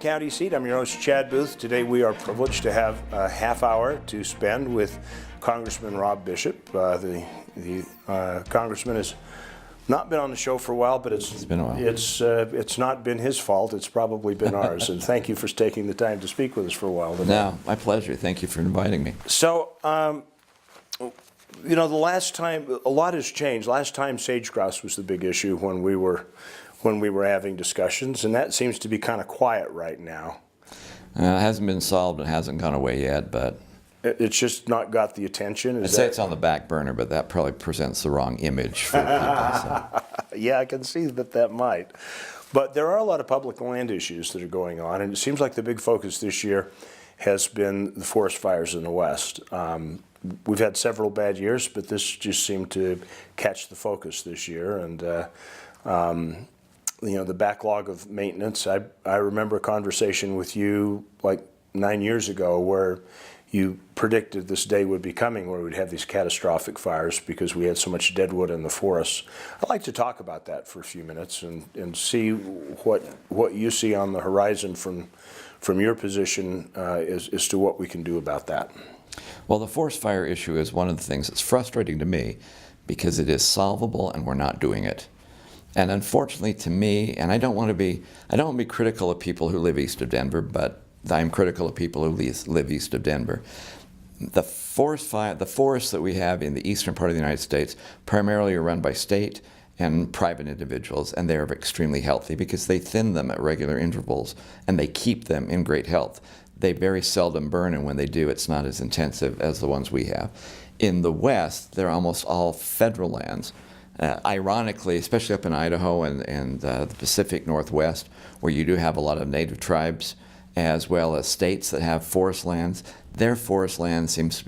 county seat. I'm your host, Chad Booth. Today we are privileged to have a half hour to spend with Congressman Rob Bishop. The congressman has not been on the show for a while, but it's been a while. It's not been his fault. It's probably been ours. And thank you for taking the time to speak with us for a while today. No, my pleasure. Thank you for inviting me. So, you know, the last time a lot has changed. Last time sage grouse was the big issue when we were having discussions, and that seems to be kind of quiet right now. It hasn't been solved. It hasn't gone away yet, but it's just not got the attention. I'd say it's on the back burner, but that probably presents the wrong image for people. So. Yeah, I can see that might. But there are a lot of public land issues that are going on, and it seems like the big focus this year has been the forest fires in the West. We've had several bad years, but this just seemed to catch the focus this year, and you know, the backlog of maintenance. I remember a conversation with you like 9 years ago where you predicted this day would be coming where we'd have these catastrophic fires because we had so much deadwood in the forests. I'd like to talk about that for a few minutes and see what you see on the horizon from your position as to what we can do about that. Well, the forest fire issue is one of the things that's frustrating to me because it is solvable and we're not doing it. And unfortunately to me, and I don't want to be critical of people who live east of Denver, but I'm critical of people who live east of Denver. The forests that we have in the eastern part of the United States primarily are run by state and private individuals, and they are extremely healthy because they thin them at regular intervals and they keep them in great health. They very seldom burn, and when they do, it's not as intensive as the ones we have. In the West, they're almost all federal lands. Ironically, especially up in Idaho and the Pacific Northwest, where you do have a lot of native tribes, as well as states that have forest lands, their forest land seems to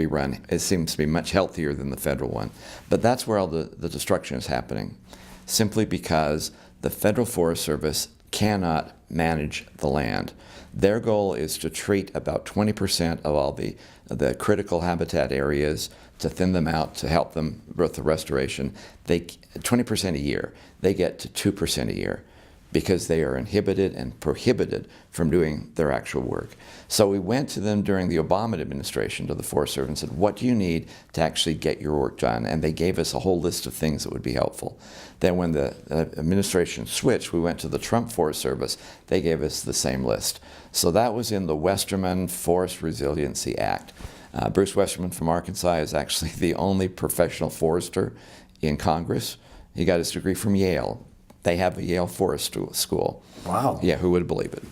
be much healthier than the federal one. But that's where all the destruction is happening, simply because the Federal Forest Service cannot manage the land. Their goal is to treat about 20% of all the critical habitat areas, to thin them out, to help them with the restoration. 20% a year. They get to 2% a year because they are inhibited and prohibited from doing their actual work. So we went to them during the Obama administration, to the Forest Service, and said, what do you need to actually get your work done? And they gave us a whole list of things that would be helpful. Then when the administration switched, we went to the Trump Forest Service. They gave us the same list. So that was in the Westerman Forest Resiliency Act. Bruce Westerman from Arkansas is actually the only professional forester in Congress. He got his degree from Yale. They have a Yale Forest School. Wow. Yeah, who would believe it?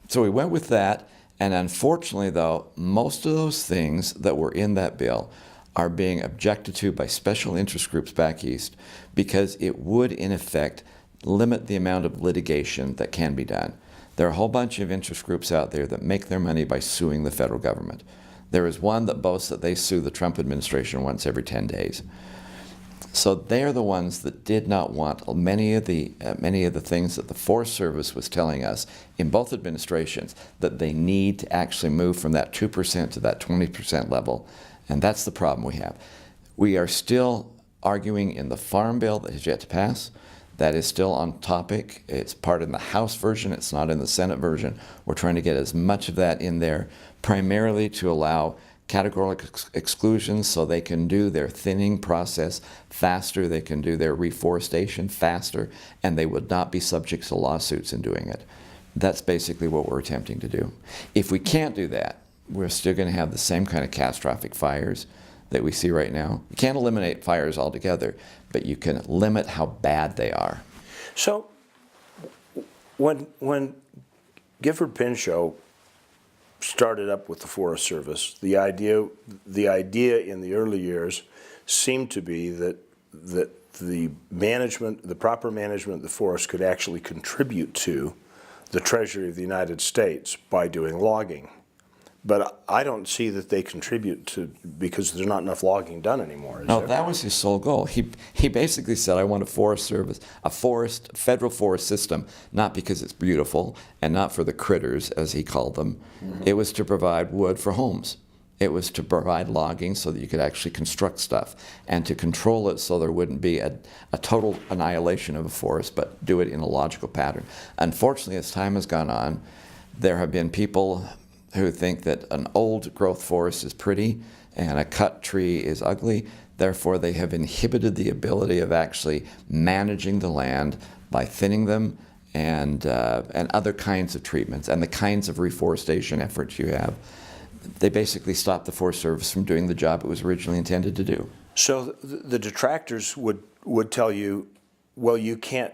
So we went with that, and unfortunately, though, most of those things that were in that bill are being objected to by special interest groups back east because it would, in effect, limit the amount of litigation that can be done. There are a whole bunch of interest groups out there that make their money by suing the federal government. There is one that boasts that they sue the Trump administration once every 10 days. So they're the ones that did not want many of the things that the Forest Service was telling us in both administrations, that they need to actually move from that 2% to that 20% level. And that's the problem we have. We are still arguing in the Farm Bill that has yet to pass. That is still on topic. It's part in the House version. It's not in the Senate version. We're trying to get as much of that in there, primarily to allow categorical exclusions so they can do their thinning process faster, they can do their reforestation faster, and they would not be subject to lawsuits in doing it. That's basically what we're attempting to do. If we can't do that, we're still going to have the same kind of catastrophic fires that we see right now. You can't eliminate fires altogether, but you can limit how bad they are. So when Gifford Pinchot started up with the Forest Service, the idea in the early years seemed to be that the proper management of the forest could actually contribute to the Treasury of the United States by doing logging. But I don't see that they contribute to, because there's not enough logging done anymore. No, that was his sole goal. He basically said, I want a Forest Service, federal forest system, not because it's beautiful and not for the critters, as he called them. Mm-hmm. It was to provide wood for homes. It was to provide logging so that you could actually construct stuff and to control it so there wouldn't be a total annihilation of a forest, but do it in a logical pattern. Unfortunately, as time has gone on, there have been people who think that an old growth forest is pretty and a cut tree is ugly. Therefore, they have inhibited the ability of actually managing the land by thinning them and other kinds of treatments and the kinds of reforestation efforts you have. They basically stopped the Forest Service from doing the job it was originally intended to do. So the detractors would tell you, well, you can't,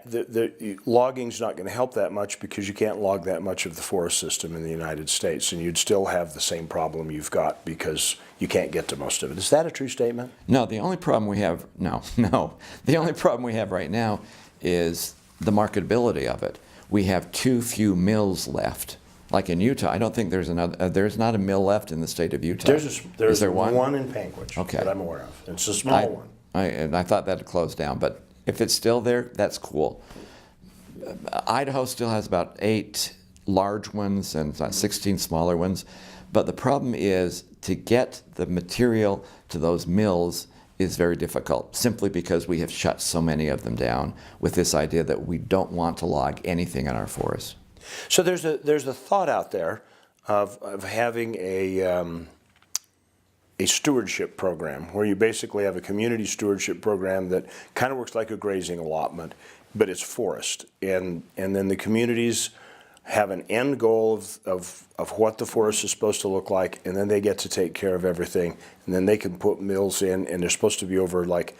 logging's not going to help that much because you can't log that much of the forest system in the United States, and you'd still have the same problem you've got because you can't get to most of it. Is that a true statement? No, the only problem we have, the only problem we have right now is the marketability of it. We have too few mills left. Like in Utah, I don't think there's not a mill left in the state of Utah. There's there one in Panguitch that I'm aware of. It's a small one. I thought that had closed down, but if it's still there, that's cool. Idaho still has about 8 large ones and 16 smaller ones, but the problem is to get the material to those mills is very difficult, simply because we have shut so many of them down with this idea that we don't want to log anything in our forests. So there's a thought out there of having a stewardship program where you basically have a community stewardship program that kind of works like a grazing allotment, but it's forest, and then the communities have an end goal of what the forest is supposed to look like, and then they get to take care of everything, and then they can put mills in, and they're supposed to be over, like,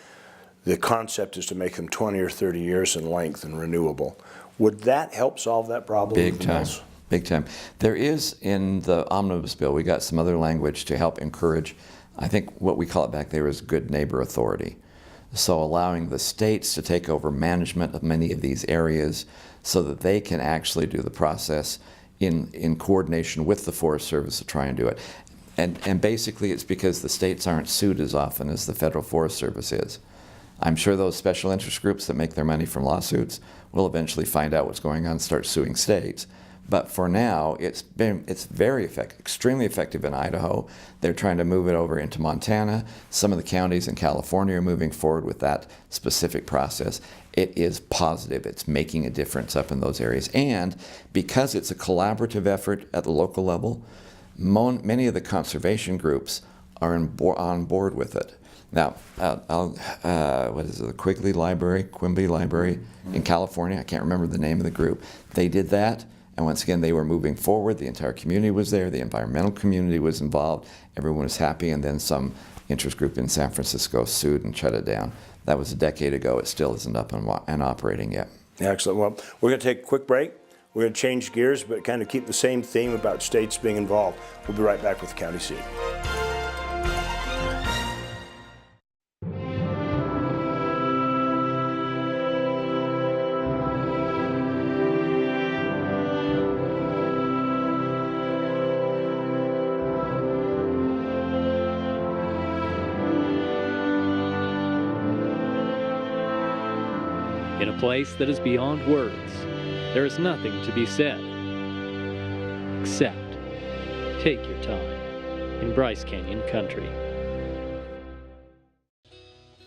the concept is to make them 20 or 30 years in length and renewable. Would that help solve that problem? Big time. Big time. There is, in the omnibus bill, we got some other language to help encourage, I think what we call it back there is good neighbor authority. So allowing the states to take over management of many of these areas so that they can actually do the process in coordination with the Forest Service to try and do it. And basically it's because the states aren't sued as often as the Federal Forest Service is. I'm sure those special interest groups that make their money from lawsuits will eventually find out what's going on and start suing states. But for now, it's very effective, extremely effective in Idaho. They're trying to move it over into Montana. Some of the counties in California are moving forward with that specific process. It is positive. It's making a difference up in those areas. And because it's a collaborative effort at the local level, many of the conservation groups are on board with it. Now, what is it, the Quimby Library in California? I can't remember the name of the group. They did that, and once again, they were moving forward. The entire community was there. The environmental community was involved. Everyone was happy, and then some interest group in San Francisco sued and shut it down. That was a decade ago. It still isn't up and operating yet. Excellent. Well, we're going to take a quick break. We're going to change gears, but kind of keep the same theme about states being involved. We'll be right back with the county seat. In a place that is beyond words, there is nothing to be said, except take your time in Bryce Canyon country.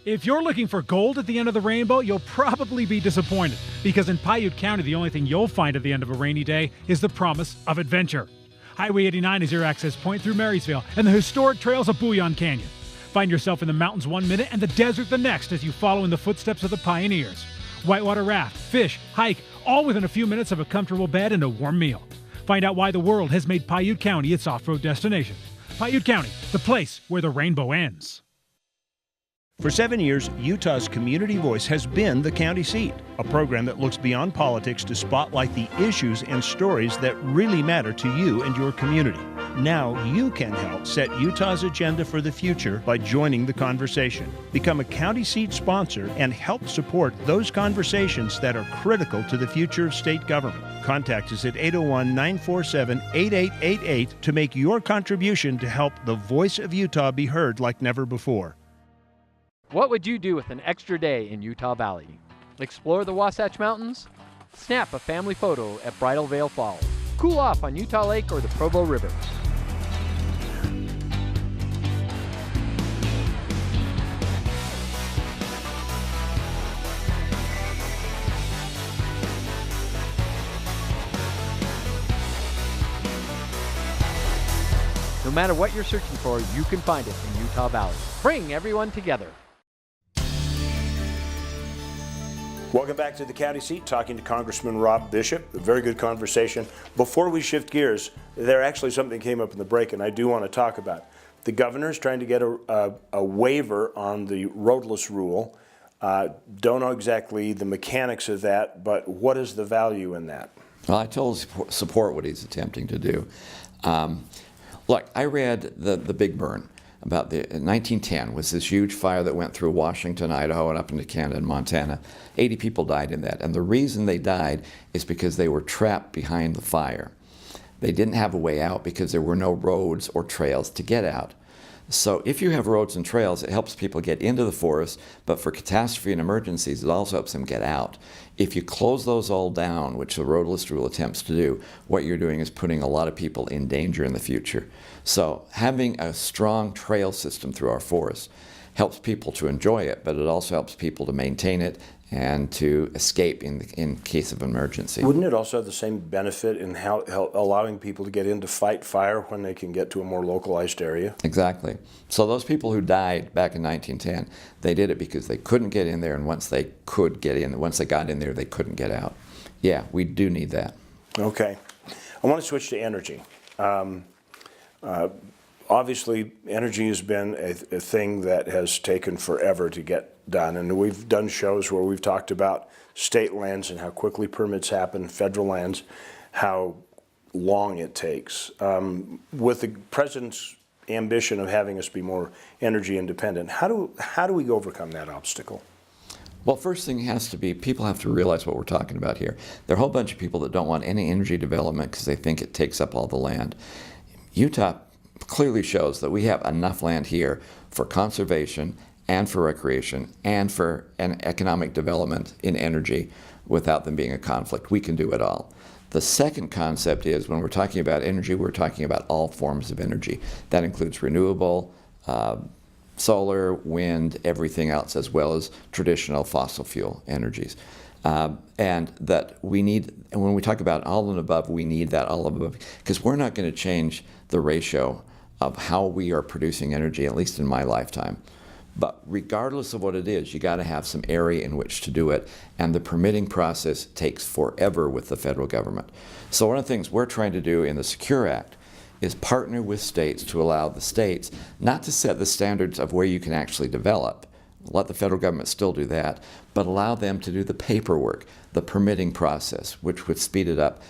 If you're looking for gold at the end of the rainbow, you'll probably be disappointed, because in PIUTE County, the only thing you'll find at the end of a rainy day is the promise of adventure. Highway 89 is your access point through Marysville and the historic trails of Bouillon Canyon. Find yourself in the mountains one minute and the desert the next as you follow in the footsteps of the pioneers. Whitewater raft, fish, hike, all within a few minutes of a comfortable bed and a warm meal. Find out why the world has made PIUTE County its off-road destination. PIUTE County, the place where the rainbow ends. For 7 years, Utah's Community Voice has been the county seat, a program that looks beyond politics to spotlight the issues and stories that really matter to you and your community. Now you can help set Utah's agenda for the future by joining the conversation. Become a county seat sponsor and help support those conversations that are critical to the future of state government. Contact us at 801-947-8888 to make your contribution to help the voice of Utah be heard like never before. What would you do with an extra day in Utah Valley? Explore the Wasatch Mountains? Snap a family photo at Bridal Veil Falls. Cool off on Utah Lake or the Provo Rivers. No matter what you're searching for, you can find it in Utah Valley. Bring everyone together. Welcome back to the county seat, talking to Congressman Rob Bishop. A very good conversation. Before we shift gears, there actually something came up in the break, and I do want to talk about. The governor's trying to get a waiver on the roadless rule. Don't know exactly the mechanics of that, but what is the value in that? Well, I totally support what he's attempting to do. Look, I read the Big Burn about in 1910 was this huge fire that went through Washington, Idaho, and up into Canada and Montana. 80 people died in that, and the reason they died is because they were trapped behind the fire. They didn't have a way out because there were no roads or trails to get out. So if you have roads and trails, it helps people get into the forest, but for catastrophe and emergencies, it also helps them get out. If you close those all down, which the roadless rule attempts to do, what you're doing is putting a lot of people in danger in the future. So having a strong trail system through our forests helps people to enjoy it, but it also helps people to maintain it and to escape in case of emergency. Wouldn't it also have the same benefit in how allowing people to get in to fight fire when they can get to a more localized area? Exactly. So those people who died back in 1910, they did it because they couldn't get in there, and once they could get in, once they got in there, they couldn't get out. Yeah, we do need that. Okay. I want to switch to energy. Obviously, energy has been a thing that has taken forever to get done, and we've done shows where we've talked about state lands and how quickly permits happen, federal lands, how long it takes. With the president's ambition of having us be more energy independent, how do we overcome that obstacle? Well, first thing has to be, people have to realize what we're talking about here. There are a whole bunch of people that don't want any energy development because they think it takes up all the land. Utah clearly shows that we have enough land here for conservation and for recreation and for an economic development in energy without them being a conflict. We can do it all. The second concept is when we're talking about energy, we're talking about all forms of energy. That includes renewable, solar, wind, everything else, as well as traditional fossil fuel energies. And that we need, and when we talk about all and above, we need that all and above, because we're not going to change the ratio of how we are producing energy, at least in my lifetime. But regardless of what it is, you got to have some area in which to do it, and the permitting process takes forever with the federal government. So one of the things we're trying to do in the Secure Act is partner with states to allow the states not to set the standards of where you can actually develop, let the federal government still do that, but allow them to do the paperwork, the permitting process, which would speed it up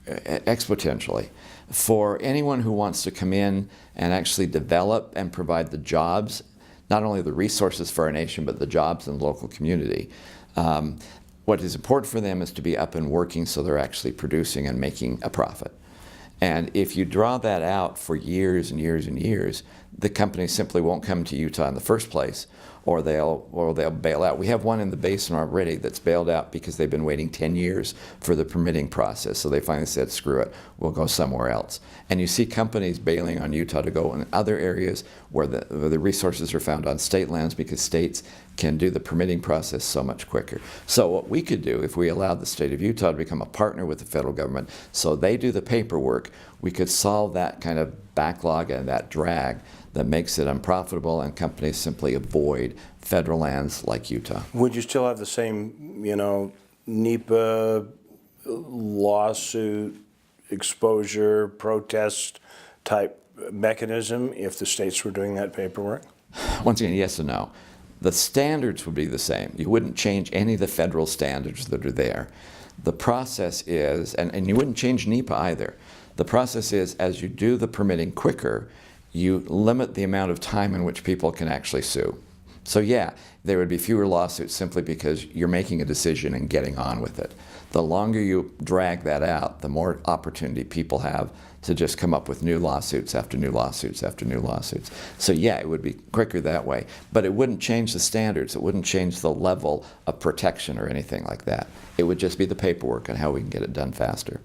exponentially. For anyone who wants to come in and actually develop and provide the jobs, not only the resources for our nation, but the jobs in the local community, what is important for them is to be up and working so they're actually producing and making a profit. And if you draw that out for years and years and years, the companies simply won't come to Utah in the first place, or they'll bail out. We have one in the basin already that's bailed out because they've been waiting 10 years for the permitting process. So they finally said, screw it, we'll go somewhere else. And you see companies bailing on Utah to go in other areas where the resources are found on state lands, because states can do the permitting process so much quicker. So what we could do, if we allowed the state of Utah to become a partner with the federal government, so they do the paperwork, we could solve that kind of backlog and that drag that makes it unprofitable, and companies simply avoid federal lands like Utah. Would you still have the same, NEPA lawsuit, exposure, protest type mechanism if the states were doing that paperwork? Once again, yes and no. The standards would be the same. You wouldn't change any of the federal standards that are there. The process is, and you wouldn't change NEPA either. The process is, as you do the permitting quicker, you limit the amount of time in which people can actually sue. So yeah, there would be fewer lawsuits simply because you're making a decision and getting on with it. The longer you drag that out, the more opportunity people have to just come up with new lawsuits after new lawsuits after new lawsuits. So yeah, it would be quicker that way, but it wouldn't change the standards. It wouldn't change the level of protection or anything like that. It would just be the paperwork and how we can get it done faster.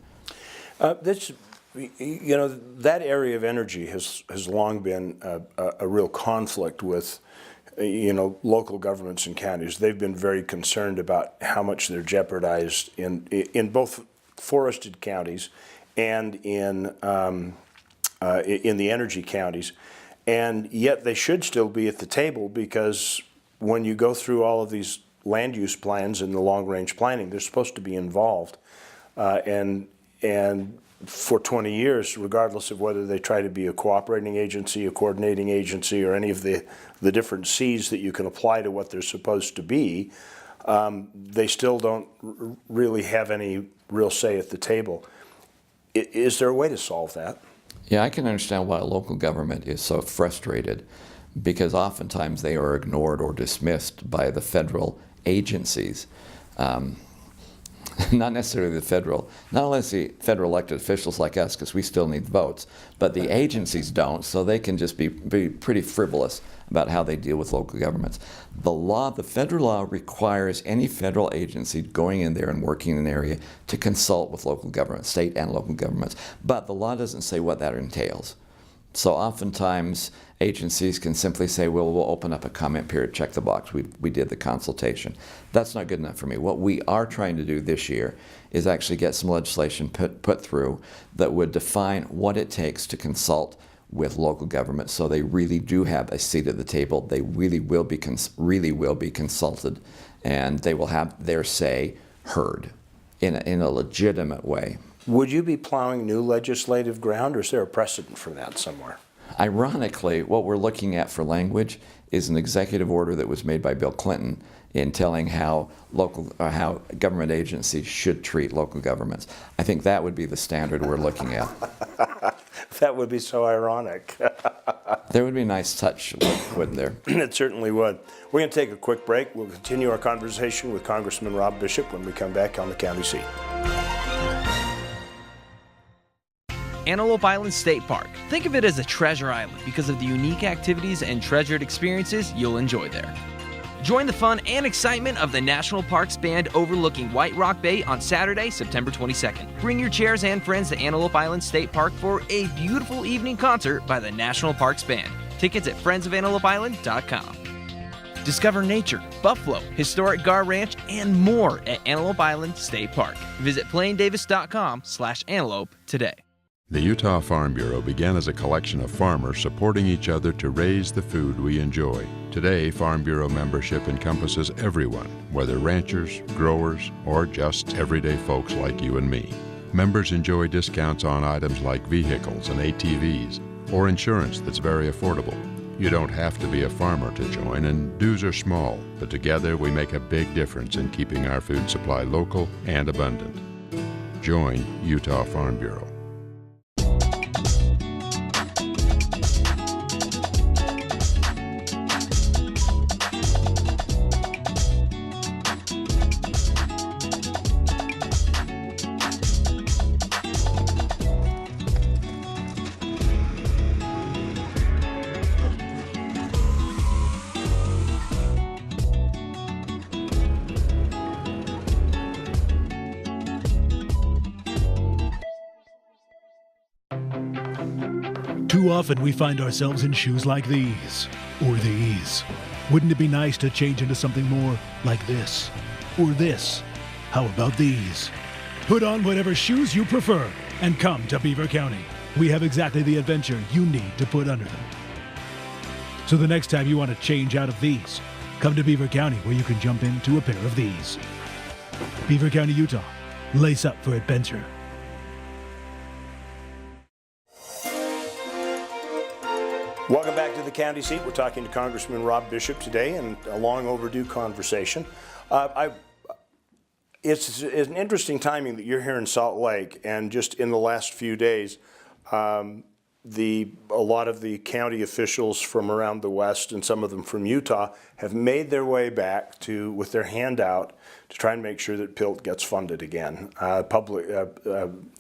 That area of energy has long been a real conflict with, local governments and counties. They've been very concerned about how much they're jeopardized in both forested counties and in in the energy counties. And yet they should still be at the table, because when you go through all of these land use plans and the long-range planning, they're supposed to be involved. And for 20 years, regardless of whether they try to be a cooperating agency, a coordinating agency, or any of the different C's that you can apply to what they're supposed to be, they still don't really have any real say at the table. Is there a way to solve that? Yeah, I can understand why local government is so frustrated, because oftentimes they are ignored or dismissed by the federal agencies. Not necessarily not only the federal elected officials like us, because we still need votes, but the agencies don't, so they can just be pretty frivolous about how they deal with local governments. The federal law requires any federal agency going in there and working in an area to consult with local governments, state and local governments, but the law doesn't say what that entails. So oftentimes agencies can simply say, well, we'll open up a comment period, check the box, we did the consultation. That's not good enough for me. What we are trying to do this year is actually get some legislation put through that would define what it takes to consult with local government, so they really do have a seat at the table. They really will be consulted, and they will have their say heard in a legitimate way. Would you be plowing new legislative ground, or is there a precedent for that somewhere? Ironically, what we're looking at for language is an executive order that was made by Bill Clinton in telling how how government agencies should treat local governments. I think that would be the standard we're looking at. That would be so ironic. There would be a nice touch, wouldn't there? It certainly would. We're going to take a quick break. We'll continue our conversation with Congressman Rob Bishop when we come back on the county seat. Antelope Island State Park. Think of it as a treasure island because of the unique activities and treasured experiences you'll enjoy there. Join the fun and excitement of the National Parks Band overlooking White Rock Bay on Saturday, September 22nd. Bring your chairs and friends to Antelope Island State Park for a beautiful evening concert by the National Parks Band. Tickets at friendsofantelopeisland.com. Discover nature, buffalo, historic Gar Ranch, and more at Antelope Island State Park. Visit plaindavis.com/antelope today. The Utah Farm Bureau began as a collection of farmers supporting each other to raise the food we enjoy. Today, Farm Bureau membership encompasses everyone, whether ranchers, growers, or just everyday folks like you and me. Members enjoy discounts on items like vehicles and ATVs, or insurance that's very affordable. You don't have to be a farmer to join, and dues are small, but together we make a big difference in keeping our food supply local and abundant. Join Utah Farm Bureau. Too often we find ourselves in shoes like these, or these. Wouldn't it be nice to change into something more like this, or this? How about these? Put on whatever shoes you prefer and come to Beaver County. We have exactly the adventure you need to put under them. So the next time you want to change out of these, come to Beaver County, where you can jump into a pair of these. Beaver County, Utah. Lace up for adventure. Welcome back to the county seat. We're talking to Congressman Rob Bishop today, and a long overdue conversation. It's an interesting timing that you're here in Salt Lake, and just in the last few days, a lot of the county officials from around the West, and some of them from Utah, have made their way back with their hand out to try and make sure that PIUTE gets funded again, public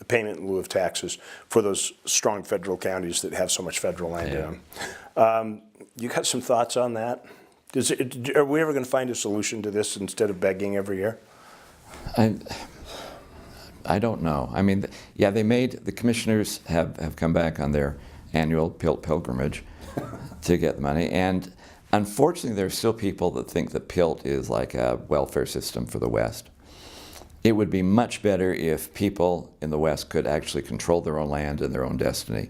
payment in lieu of taxes for those strong federal counties that have so much federal land in them. You got some thoughts on that? Are we ever going to find a solution to this instead of begging every year? I don't know. I mean, yeah, the commissioners have come back on their annual PIUTE pilgrimage to get the money, and unfortunately there are still people that think that PIUTE is like a welfare system for the West. It would be much better if people in the West could actually control their own land and their own destiny.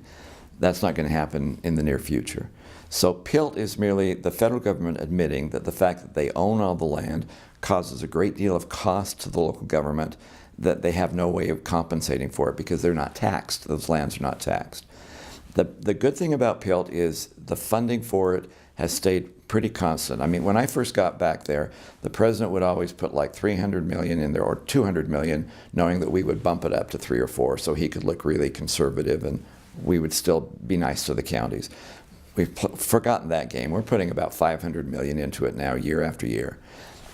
That's not going to happen in the near future. So PIUTE is merely the federal government admitting that the fact that they own all the land causes a great deal of cost to the local government that they have no way of compensating for it because they're not taxed. Those lands are not taxed. The good thing about PIUTE is the funding for it has stayed pretty constant. I mean, when I first got back there, the president would always put like $300 million in there or $200 million, knowing that we would bump it up to 3 or 4 so he could look really conservative and we would still be nice to the counties. We've forgotten that game. We're putting about $500 million into it now, year after year.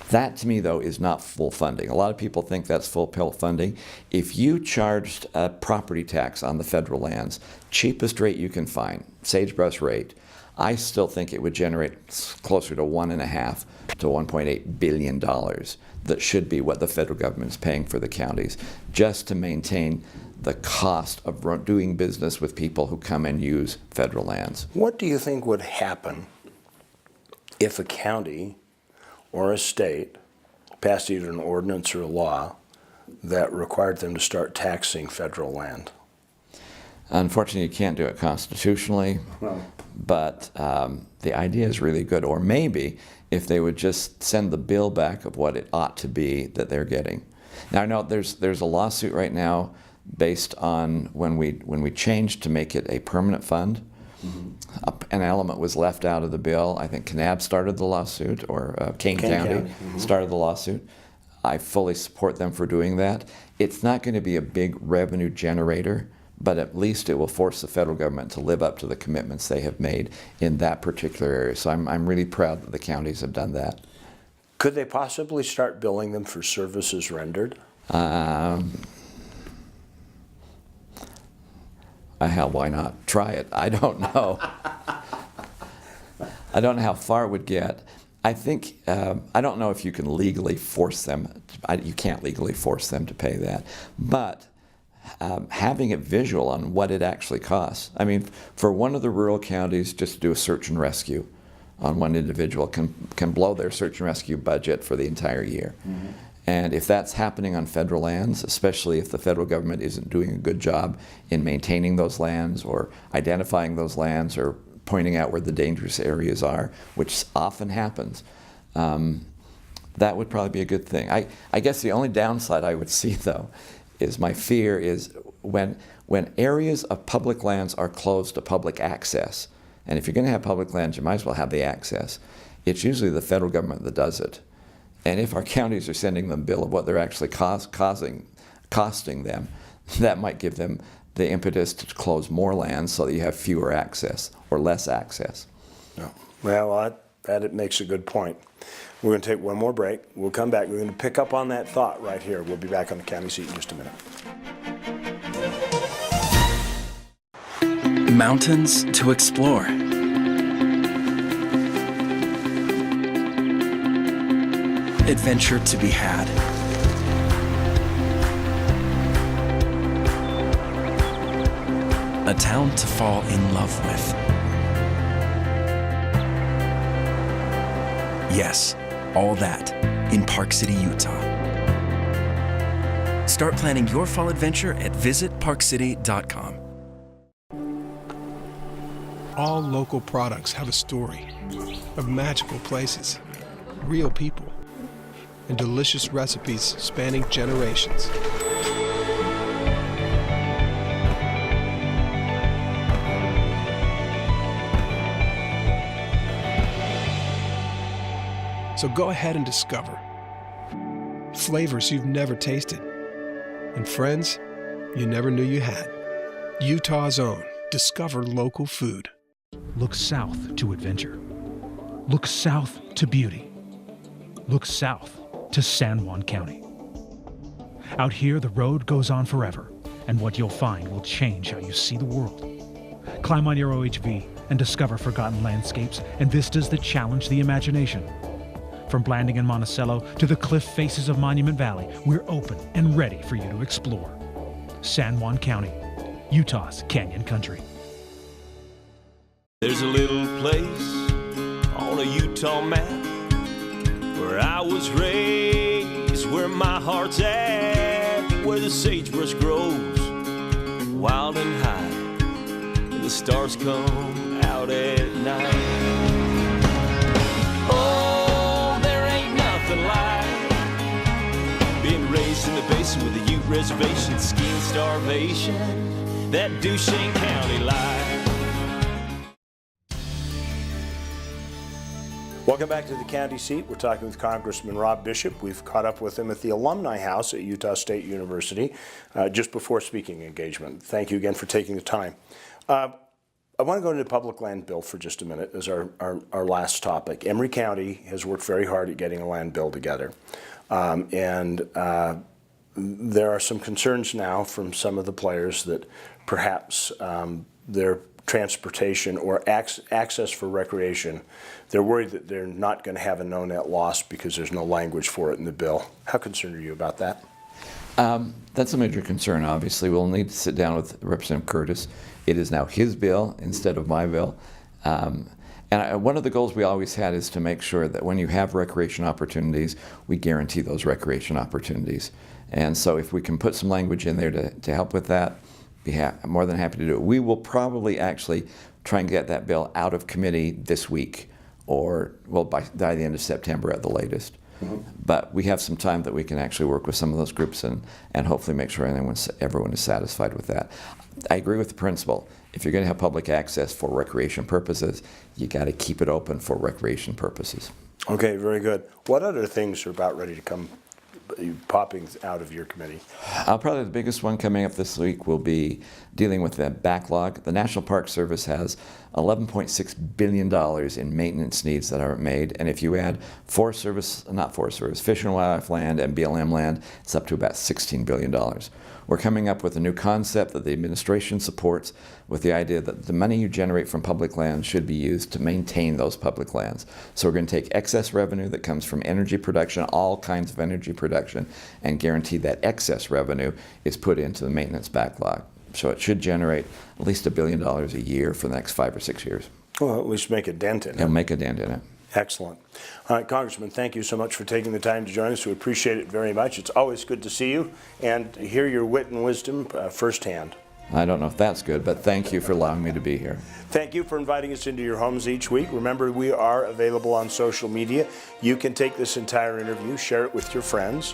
That, to me, though, is not full funding. A lot of people think that's full PIUTE funding. If you charged a property tax on the federal lands, cheapest rate you can find, sagebrush rate, I still think it would generate closer to $1.5 to $1.8 billion that should be what the federal government is paying for the counties, just to maintain the cost of doing business with people who come and use federal lands. What do you think would happen if a county or a state passed either an ordinance or a law that required them to start taxing federal land? Unfortunately, you can't do it constitutionally, but the idea is really good. Or maybe if they would just send the bill back of what it ought to be that they're getting. Now, I know there's a lawsuit right now based on when we changed to make it a permanent fund. An element was left out of the bill. I think Kanab started the lawsuit, or Kane County started the lawsuit. I fully support them for doing that. It's not going to be a big revenue generator, but at least it will force the federal government to live up to the commitments they have made in that particular area. So I'm really proud that the counties have done that. Could they possibly start billing them for services rendered? Hell, why not? Try it. I don't know. I don't know how far it would get. I think, I don't know if you can legally force them. You can't legally force them to pay that. But having it visual on what it actually costs. I mean, for one of the rural counties, just to do a search and rescue on one individual can blow their search and rescue budget for the entire year. And if that's happening on federal lands, especially if the federal government isn't doing a good job in maintaining those lands or identifying those lands or pointing out where the dangerous areas are, which often happens, that would probably be a good thing. I guess the only downside I would see, though, is my fear is when areas of public lands are closed to public access, and if you're going to have public lands, you might as well have the access. It's usually the federal government that does it. And if our counties are sending them a bill of what they're actually costing them, that might give them the impetus to close more lands so that you have fewer access or less access. No. Well, that makes a good point. We're going to take one more break. We'll come back. We're going to pick up on that thought right here. We'll be back on the county seat in just a minute. Mountains to explore. Adventure to be had. A town to fall in love with. Yes, all that in Park City, Utah. Start planning your fall adventure at visitparkcity.com. All local products have a story of magical places, real people, and delicious recipes spanning generations. So go ahead and discover flavors you've never tasted and friends you never knew you had. Utah's own Discover Local Food. Look south to adventure. Look south to beauty. Look south to San Juan County. Out here, the road goes on forever, and what you'll find will change how you see the world. Climb on your OHV and discover forgotten landscapes and vistas that challenge the imagination. From Blanding and Monticello to the cliff faces of Monument Valley, we're open and ready for you to explore. San Juan County, Utah's Canyon Country. There's a little place on a Utah map where I was raised, where my heart's at, where the sagebrush grows wild and high, and the stars come out at night. Oh, there ain't nothing like being raised in the basin with a Ute reservation, skiing starvation, that Duchesne County life. Welcome back to the county seat. We're talking with Congressman Rob Bishop. We've caught up with him at the Alumni House at Utah State University just before speaking engagement. Thank you again for taking the time. I want to go into the public land bill for just a minute as our last topic. Emory County has worked very hard at getting a land bill together. There are some concerns now from some of the players that perhaps their transportation or access for recreation, they're worried that they're not going to have a no net loss because there's no language for it in the bill. How concerned are you about that? That's a major concern, obviously. We'll need to sit down with Representative Curtis. It is now his bill instead of my bill. And one of the goals we always had is to make sure that when you have recreation opportunities, we guarantee those recreation opportunities. And so if we can put some language in there to help with that, I'm more than happy to do it. We will probably actually try and get that bill out of committee this week, or well, by the end of September at the latest. Mm-hmm. But we have some time that we can actually work with some of those groups and hopefully make sure everyone is satisfied with that. I agree with the principle. If you're going to have public access for recreation purposes, you got to keep it open for recreation purposes. Okay, very good. What other things are about ready to come popping out of your committee? Probably the biggest one coming up this week will be dealing with the backlog. The National Park Service has $11.6 billion in maintenance needs that aren't made, and if you add Fish and Wildlife land and BLM land, it's up to about $16 billion. We're coming up with a new concept that the administration supports, with the idea that the money you generate from public lands should be used to maintain those public lands. So we're going to take excess revenue that comes from energy production, all kinds of energy production, and guarantee that excess revenue is put into the maintenance backlog. So it should generate at least $1 billion a year for the next 5 or 6 years. Well, at least make a dent in it. It'll make a dent in it. Excellent. All right, Congressman, thank you so much for taking the time to join us. We appreciate it very much. It's always good to see you and hear your wit and wisdom firsthand. I don't know if that's good, but thank you for allowing me to be here. Thank you for inviting us into your homes each week. Remember, we are available on social media. You can take this entire interview, share it with your friends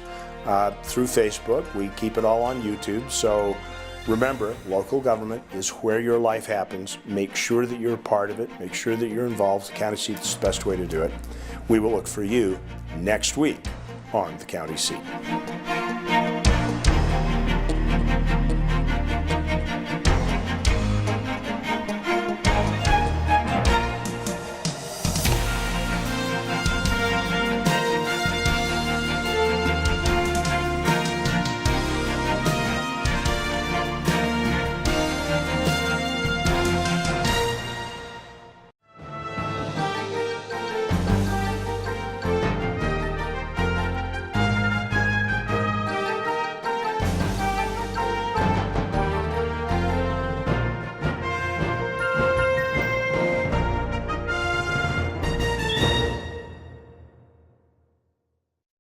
through Facebook. We keep it all on YouTube. So remember, local government is where your life happens. Make sure that you're a part of it. Make sure that you're involved. The county seat is the best way to do it. We will look for you next week on the county seat.